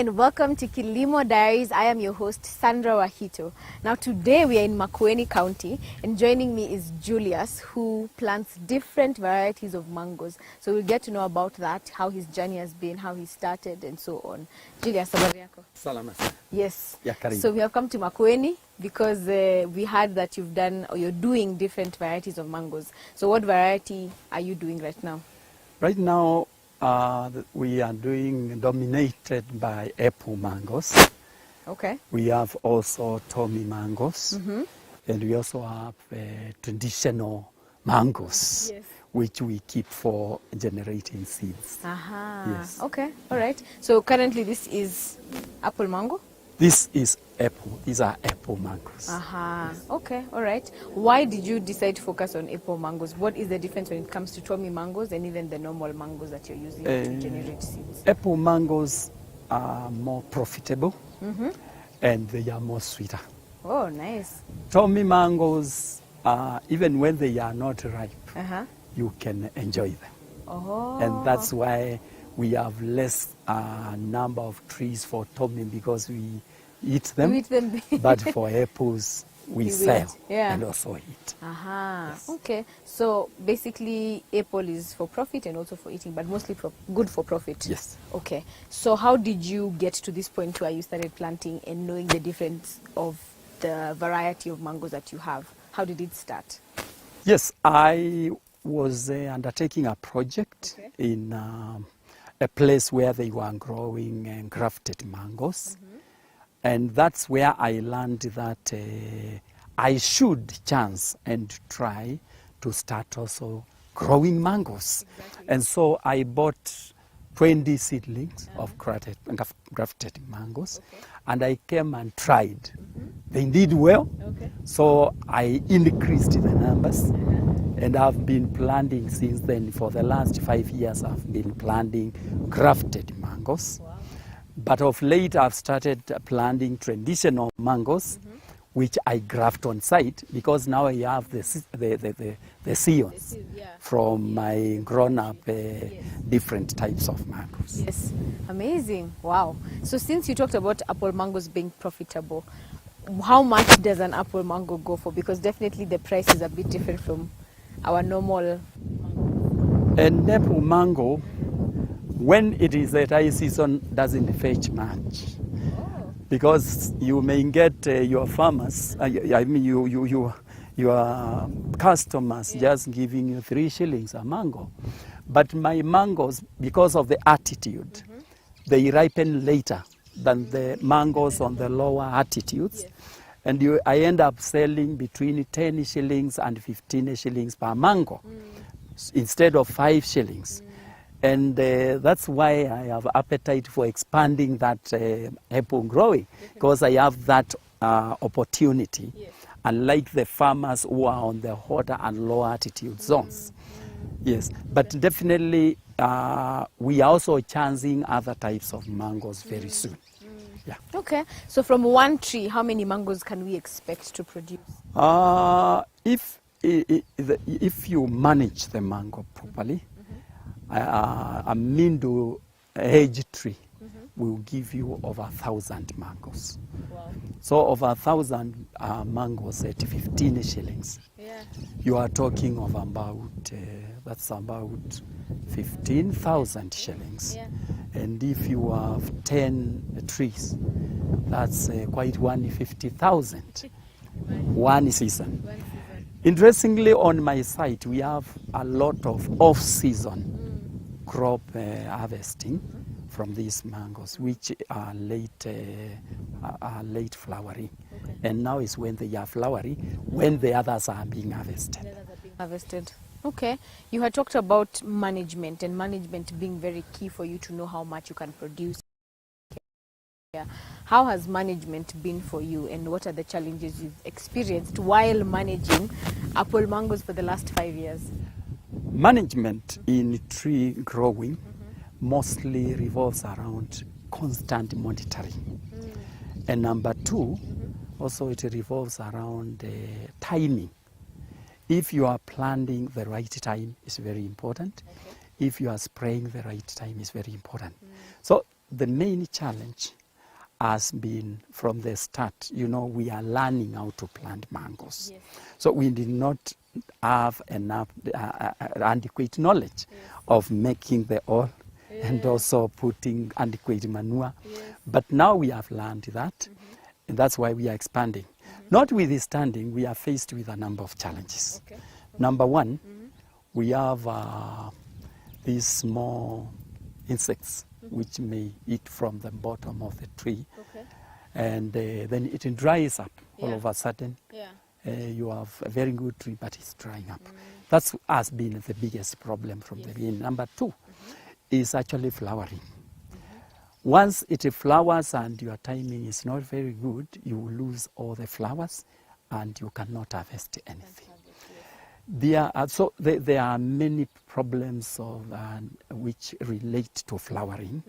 and welcome to KILIMO Diaries. I am your host, Sandra Wahito. Now today we are in Makueni County and joining me is Julius, who plants different varieties of mangoes. So we'll get to know about that, how his journey has been, how he started and so on. Julius, habari yako? Salama. Yes. Yeah, karibu. So we have come to Makueni because we heard that you've done or you're doing different varieties of mangoes. So what variety are you doing right now? Right now, we are dominated by apple mangoes. Okay. We have also Tommy mangoes, and we also have traditional mangoes, Yes. which we keep for generating seeds. Aha. Yes. Okay. All right. So currently this is apple mango? This is apple. These are apple mangoes. Aha. Okay. All right. Why did you decide to focus on apple mangoes? What is the difference when it comes to Tommy mangoes and even the normal mangoes that you're using to generate seeds? Apple mangoes are more profitable, and they are more sweeter. Oh, nice. Tommy mangoes, even when they are not ripe, you can enjoy them. Oh. And that's why we have less number of trees for Tommy, because we eat them. You eat them. But for apples, we You sell eat, yeah. and also eat. Aha. Yes. Okay. So basically apple is for profit and also for eating, but mostly good for profit. Yes. Okay. So how did you get to this point where you started planting and knowing the difference of the variety of mangoes that you have? How did it start? Yes, I was undertaking a project in a place where they were growing grafted mangoes. And that's where I learned that I should chance and try to start also growing mangoes. Exactly. And so I bought 20 seedlings of grafted mangoes, and I came and tried. They did well, so I increased the numbers, and I've been planting since then. For the last 5 years, I've been planting grafted mangoes. Wow. But of late, I've started planting traditional mangoes, which I graft on site, because now I have the seeds from my grown-up different types of mangoes. Yes, amazing. Wow. So since you talked about apple mangoes being profitable, how much does an apple mango go for? Because definitely the price is a bit different from our normal mango. An apple mango, when it is at high season, doesn't fetch much. Because you may get your farmers, your customers just giving you 3 shillings a mango. But my mangoes, because of the attitude, they ripen later than the mangoes on the lower altitudes. And I end up selling between 10 shillings and 15 shillings per mango instead of 5 shillings. And that's why I have appetite for expanding that apple growing, because I have that opportunity, unlike the farmers who are on the hotter and low altitude zones. Yes, but definitely we are also chancing other types of mangoes very soon. Yeah. Okay, so from one tree, how many mangoes can we expect to produce? If you manage the mango properly, a middle age tree will give you over 1,000 mangoes. Wow. So over 1,000 mangoes at 15 shillings. Yeah. You are talking of about, that's about 15,000 shillings. Yeah. And if you have 10 trees, that's quite 150,000. One season. Interestingly, on my site, we have a lot of off-season crop harvesting from these mangoes, which are late flowering. And now is when they are flowering, when the others are being harvested. Okay. You had talked about management, and management being very key for you to know how much you can produce. How has management been for you, and what are the challenges you've experienced while managing apple mangoes for the last 5 years? Management in tree growing mostly revolves around constant monitoring. And number 2, also it revolves around timing. If you are planting the right time, is very important. If you are spraying the right time, is very important. So the main challenge has been from the start, you know, we are learning how to plant mangoes. Yes. So we did not have enough adequate knowledge of making the oil and also putting adequate manure. Yes. But now we have learned that, and that's why we are expanding. Notwithstanding, we are faced with a number of challenges. Okay. Number one, we have these small insects which may eat from the bottom of the tree, Okay. and then it dries up all Yeah. of a sudden. Yeah. You have a very good tree, but it's drying up. That has been the biggest problem from the beginning. Number two is actually flowering. Once it flowers and your timing is not very good, you lose all the flowers and you cannot harvest anything. There are many problems which relate to flowering.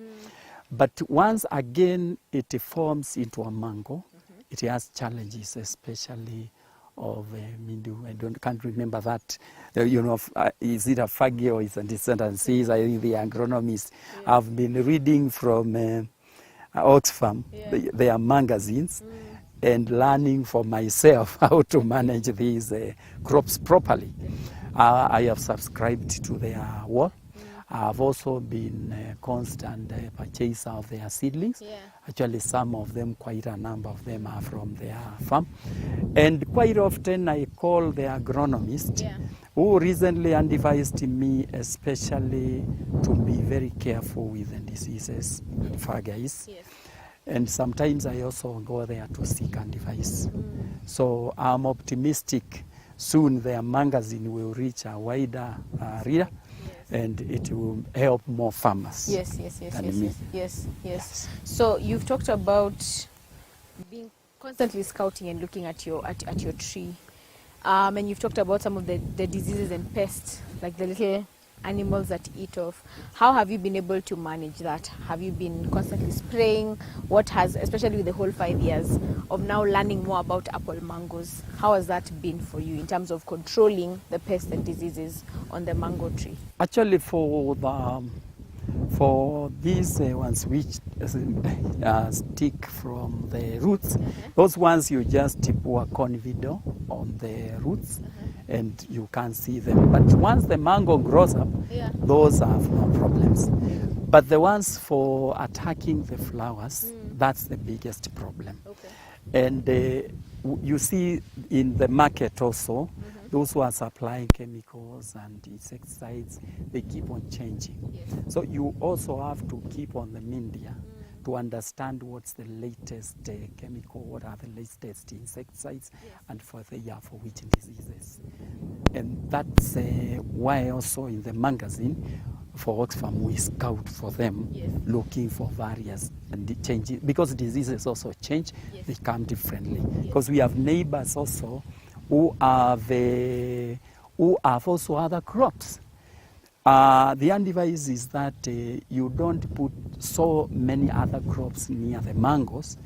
But once again it forms into a mango, it has challenges, especially of can't remember that. Is it a fungi or is it a descendancies? I think the agronomists have been reading from Oxfam, their magazines, and learning for myself how to manage these crops properly. I have subscribed to their wall. I've also been a constant purchaser of their seedlings. Yeah. Actually, some of them, quite a number of them, are from their farm. And quite often I call the agronomist, who recently advised me especially to be very careful with the diseases and fungi. Yes. And sometimes I also go there to seek advice. So I'm optimistic soon their magazine will reach a wider reader. And it will help more farmers. Yes. So you've talked about being constantly scouting and looking at your tree, and you've talked about some of the diseases and pests, like the little animals that eat off. How have you been able to manage that? Have you been constantly spraying? What has, especially with the whole 5 years of now learning more about apple mangoes, how has that been for you in terms of controlling the pests and diseases on the mango tree? Actually, for these ones which stick from the roots, those ones you just pour convido on the roots and you can't see them. But once the mango grows up, those have no problems. But the ones for attacking the flowers, that's the biggest problem. Okay. And you see in the market also, those who are supplying chemicals and insecticides, they keep on changing. Yes. So you also have to keep on the media to understand what's the latest chemical, what are the latest insecticides, and for which diseases. And that's why also in the magazine for Oxfam we scout for them, looking for various and changes, because diseases also change, they come differently. Because we have neighbors also who have also other crops. The advice is that you don't put so many other crops near the mangoes,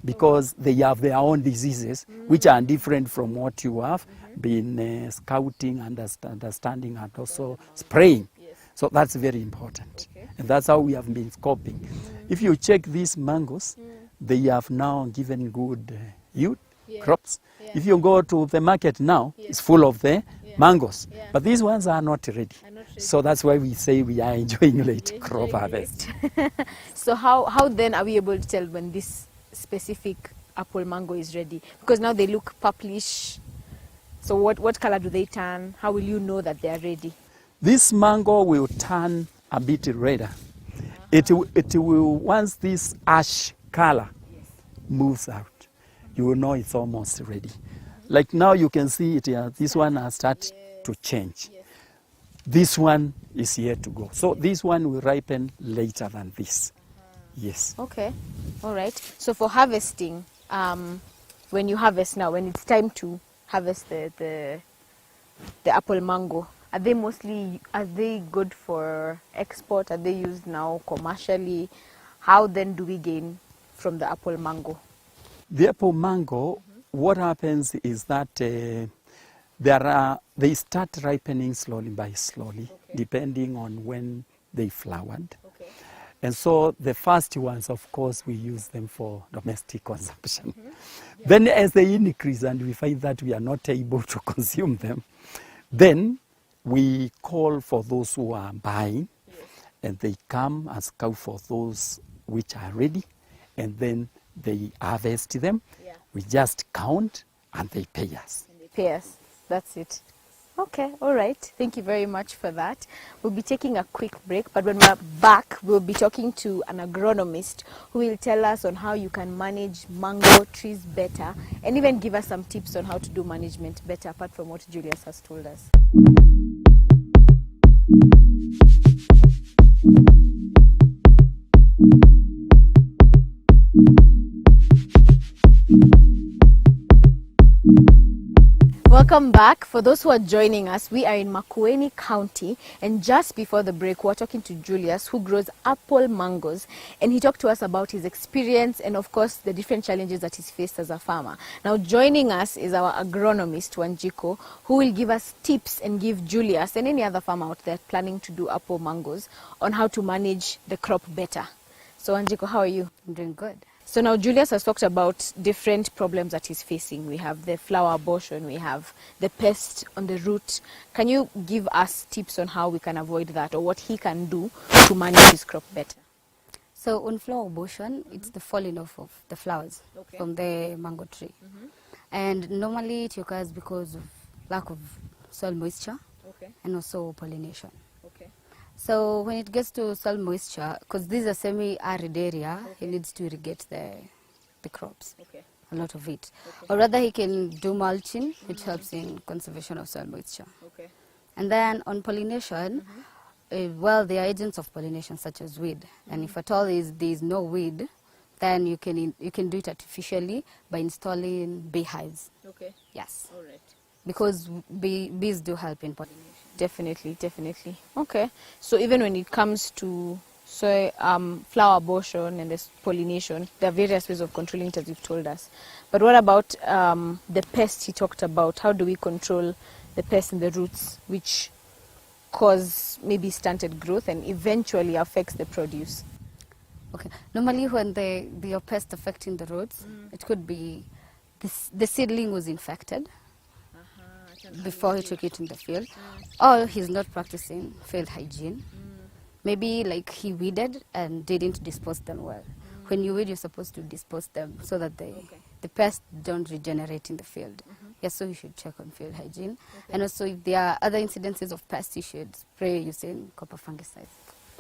because they have their own diseases which are different from what you have been scouting, understanding, and also spraying. So that's very important. And that's how we have been scoping. If you check these mangoes, they have now given good yield crops. If you go to the market now, it's full of the mangoes. But these ones are not ready. So that's why we say we are enjoying late crop harvest. So how then are we able to tell when this specific apple mango is ready? Because now they look purplish. So what color do they turn? How will you know that they are ready? This mango will turn a bit redder. It will, once this ash color moves out, you will know it's almost ready. Like now you can see it here, this one has started to change. This one is yet to go. So this one will ripen later than this. Yes. Okay, all right. So for harvesting, when you harvest now, when it's time to harvest the apple mango, are they good for export? Are they used now commercially? How then do we gain from the apple mango? The apple mango, what happens is that they start ripening slowly by slowly, depending on when they flowered. And so the first ones, of course, we use them for domestic consumption. Then as they increase and we find that we are not able to consume them, then we call for those who are buying, and they come and scout for those which are ready, and then they harvest them. We just count and they pay us. And they pay us. That's it. Okay, all right. Thank you very much for that. We'll be taking a quick break, but when we're back, we'll be talking to an agronomist who will tell us on how you can manage mango trees better and even give us some tips on how to do management better apart from what Julius has told us. Welcome back. For those who are joining us, we are in Makueni County, and just before the break we were talking to Julius, who grows apple mangoes, and he talked to us about his experience and of course the different challenges that he's faced as a farmer. Now joining us is our agronomist Wanjiko, who will give us tips and give Julius and any other farmer out there planning to do apple mangoes on how to manage the crop better. So Wanjiko, how are you? I'm doing good. So now Julius has talked about different problems that he's facing. We have the flower abortion, we have the pest on the root. Can you give us tips on how we can avoid that, or what he can do to manage his crop better? So on flower abortion, it's the falling off of the flowers from the mango tree. And normally it occurs because of lack of soil moisture and also pollination. So when it gets to soil moisture, because this is a semi-arid area, he needs to irrigate the crops, a lot of it. Or rather he can do mulching, which helps in conservation of soil moisture. And then on pollination, well, there are agents of pollination such as weed. And if at all there is no weed, then you can do it artificially by installing beehives. Yes. All right. Because bees do help in pollination. Definitely, definitely. Okay. So even when it comes to flower abortion and this pollination, there are various ways of controlling it, as you've told us. But what about the pests he talked about? How do we control the pests in the roots, which cause maybe stunted growth and eventually affects the produce? Okay. Normally when the are pest affecting the roots, it could be the seedling was infected before he took it in the field, or he's not practicing field hygiene. Maybe like he weeded and didn't dispose them well. When you weed, you're supposed to dispose them so that the pests don't regenerate in the field. Yes, so you should check on field hygiene. And also if there are other incidences of pests, you should spray using copper fungicide.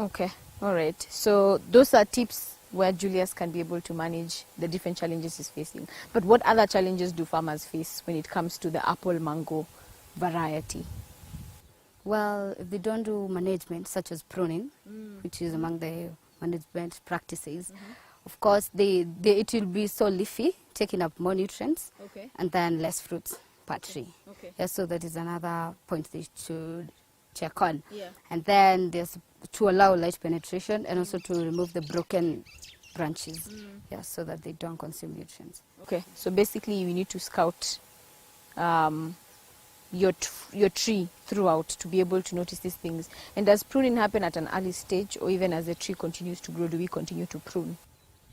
Okay, all right. So those are tips where Julius can be able to manage the different challenges he's facing. But what other challenges do farmers face when it comes to the apple mango variety? Well, if they don't do management, such as pruning, which is among the management practices, of course, it will be so leafy, taking up more nutrients, and then less fruits per tree. Yeah, so that is another point they should check on. And then there's to allow light penetration and also to remove the broken branches, so that they don't consume nutrients. Okay, so basically we need to scout your tree throughout to be able to notice these things. And does pruning happen at an early stage, or even as the tree continues to grow, do we continue to prune?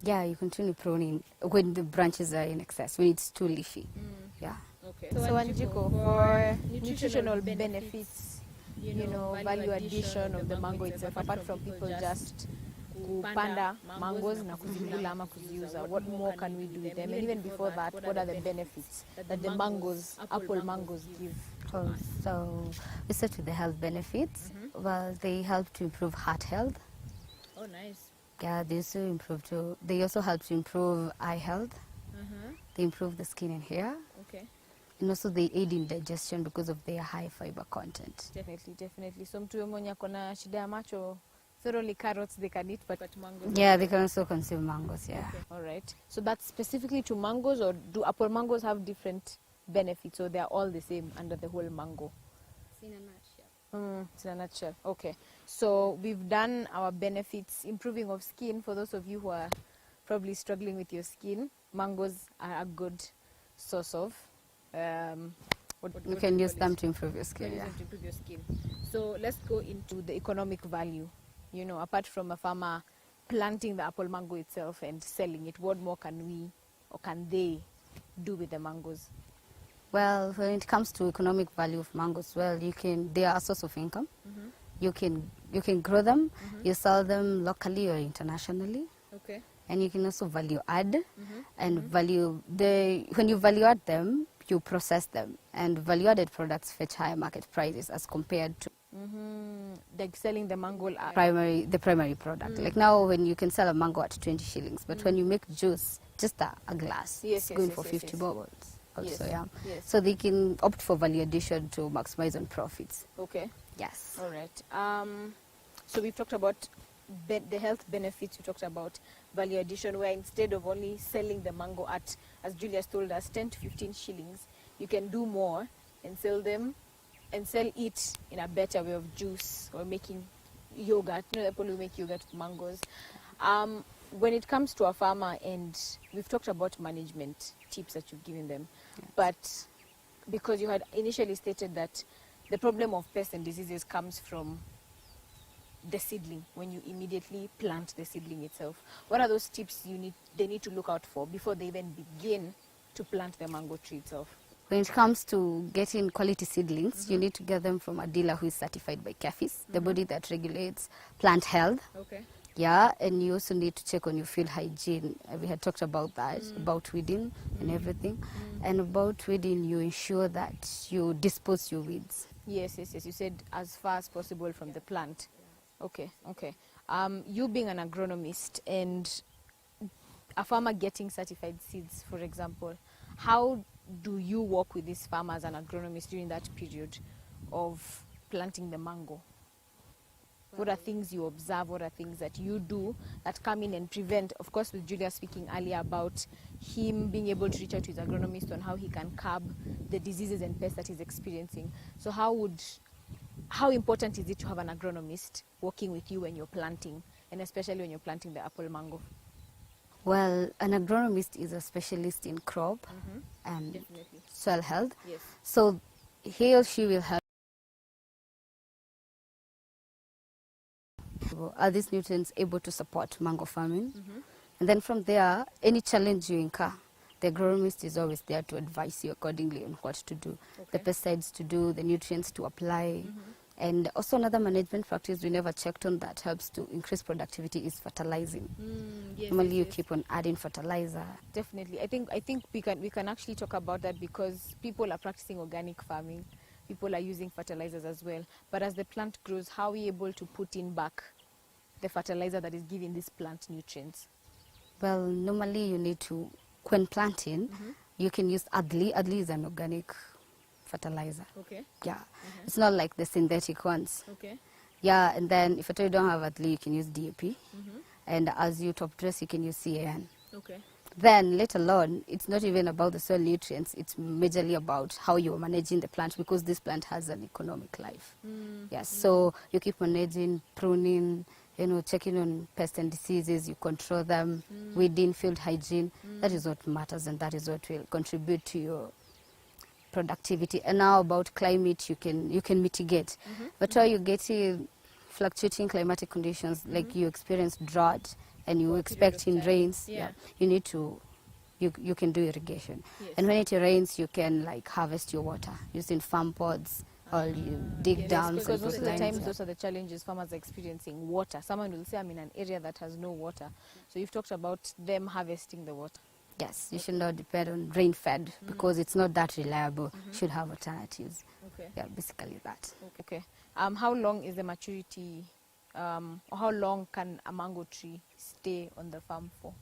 Yeah, you continue pruning when the branches are in excess, when it's too leafy. Yeah. Okay. So Wanjiko, for nutritional benefits, value addition of the mango itself, apart from people just kupanda mangoes na kuzikula ama kuziuza, what more can we do with them? And even before that, what are the benefits that the mangoes, apple mangoes give? So we start with the health benefits. Well, they help to improve heart health. Oh, nice. Yeah, they also help to improve eye health. They improve the skin and hair. Okay. And also they aid in digestion because of their high fiber content. Definitely. So mtu mwenye akona shida ya macho, thoroughly carrots they can eat, but mangoes. Yeah, they can also consume mangoes. Yeah. Okay. All right. So that's specifically to mangoes, or do apple mangoes have different benefits, or they're all the same under the whole mango? In a nutshell. It's in a nutshell. Okay. So we've done our benefits, improving of skin. For those of you who are probably struggling with your skin, mangoes are a good source of. You can use them to improve your skin. To improve your skin. So let's go into the economic value. Apart from a farmer planting the apple mango itself and selling it, what more can we or can they do with the mangoes? Well, when it comes to economic value of mangoes, well, they are a source of income. You can grow them, you sell them locally or internationally. Okay. And you can also value add and when you value add them, you process them, and value added products fetch higher market prices as compared to Like selling the mango the primary product. Like now, when you can sell a mango at 20 shillings, but when you make juice, just a glass, Yes, it's yes, going yes, for yes, 50 yes. bubbles. Also, Yes, yeah. yes. So they can opt for value addition to maximize on profits. Okay. Yes. All right. So we've talked about the health benefits. We talked about value addition, where instead of only selling the mango at, as Julius told us, 10 to 15 shillings, you can do more and sell them and sell it in a better way of juice or making yogurt. You know, people who make yogurt with mangoes. When it comes to a farmer, and we've talked about management tips that you've given them, Yes. but because you had initially stated that the problem of pests and diseases comes from the seedling, when you immediately plant the seedling itself. What are those tips they need to look out for before they even begin to plant the mango tree itself? When it comes to getting quality seedlings, you need to get them from a dealer who is certified by KILIMO, the body that regulates plant health. Okay. Yeah, and you also need to check on your field hygiene. We had talked about that, about weeding and everything. And about weeding, you ensure that you dispose your weeds. Yes. You said as far as possible from the plant. Okay. You being an agronomist and a farmer getting certified seeds, for example, how do you work with these farmers and agronomists during that period of planting the mango? What are things you observe? What are things that you do that come in and prevent? Of course, with Julia speaking earlier about him being able to reach out to his agronomist on how he can curb the diseases and pests that he's experiencing. So how important is it to have an agronomist working with you when you're planting, and especially when you're planting the apple mango? Well, an agronomist is a specialist in crop and Definitely. soil health. Yes. So he or she will help. Are these nutrients able to support mango farming? And then from there, any challenge you incur, the agronomist is always there to advise you accordingly on what to do, the pesticides to do, the nutrients to apply. And also another management practice we never checked on that helps to increase productivity is fertilizing. Normally you keep on adding fertilizer. Definitely. I think we can actually talk about that, because people are practicing organic farming. People are using fertilizers as well. But as the plant grows, how are we able to put in back the fertilizer that is giving this plant nutrients? Well, normally you need to, when planting, you can use Adli. Adli is an organic fertilizer. Okay. Yeah. It's not like the synthetic ones. Okay. Yeah, and then if at all you don't have Adli, you can use DAP. And as you top dress, you can use CAN. Okay. Then later on, it's not even about the soil nutrients, it's majorly about how you're managing the plant, because this plant has an economic life. Yes, so you keep managing, pruning, checking on pests and diseases, you control them, weeding, field hygiene. That is what matters, and that is what will contribute to your productivity. And now about climate, you can mitigate. But while you get fluctuating climatic conditions, like you experience drought, and you expecting rains, you need to, you can do irrigation. And when it rains, you can like harvest your water using farm pods, or you dig down. Because most of the times those are the challenges farmers are experiencing: water. Someone will say, I'm in an area that has no water. So you've talked about them harvesting the water. Yes, you should not depend on rain-fed, because it's not that reliable. You should have alternatives. Okay. Yeah, basically that. Okay. How long is the maturity, or how long can a mango tree stay on the farm for?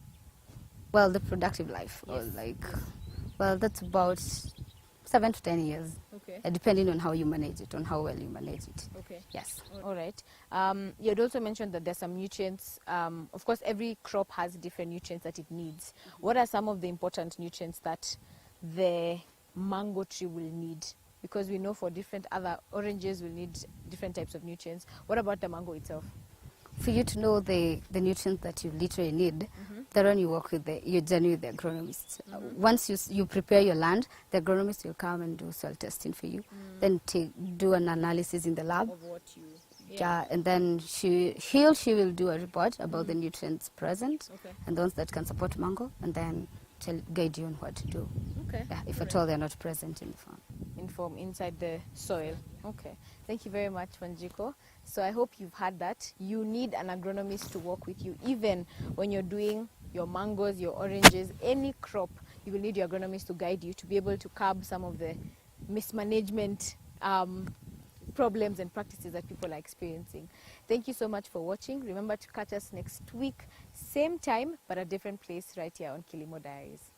Well, the productive life, or well, that's about 7 to 10 years. Okay. Depending on how you manage it, on how well you manage it. Okay. Yes. All right. You had also mentioned that there's some nutrients. Of course, every crop has different nutrients that it needs. What are some of the important nutrients that the mango tree will need? Because we know for different other oranges will need different types of nutrients. What about the mango itself? For you to know the nutrients that you literally need, then you work with your journey with the agronomist. Once you prepare your land, the agronomist will come and do soil testing for you, then do an analysis in the lab. Of what Yeah, and then she will do a report about the nutrients present and the ones that can support mango, and then guide you on what to do. Okay. Yeah, if at all they're not present in the farm. Inside the soil. Okay. Thank you very much, Wanjiko. So I hope you've heard that. You need an agronomist to work with you, even when you're doing your mangoes, your oranges, any crop. You will need your agronomist to guide you to be able to curb some of the mismanagement problems and practices that people are experiencing. Thank you so much for watching. Remember to catch us next week, same time, but a different place right here on KILIMO Diaries.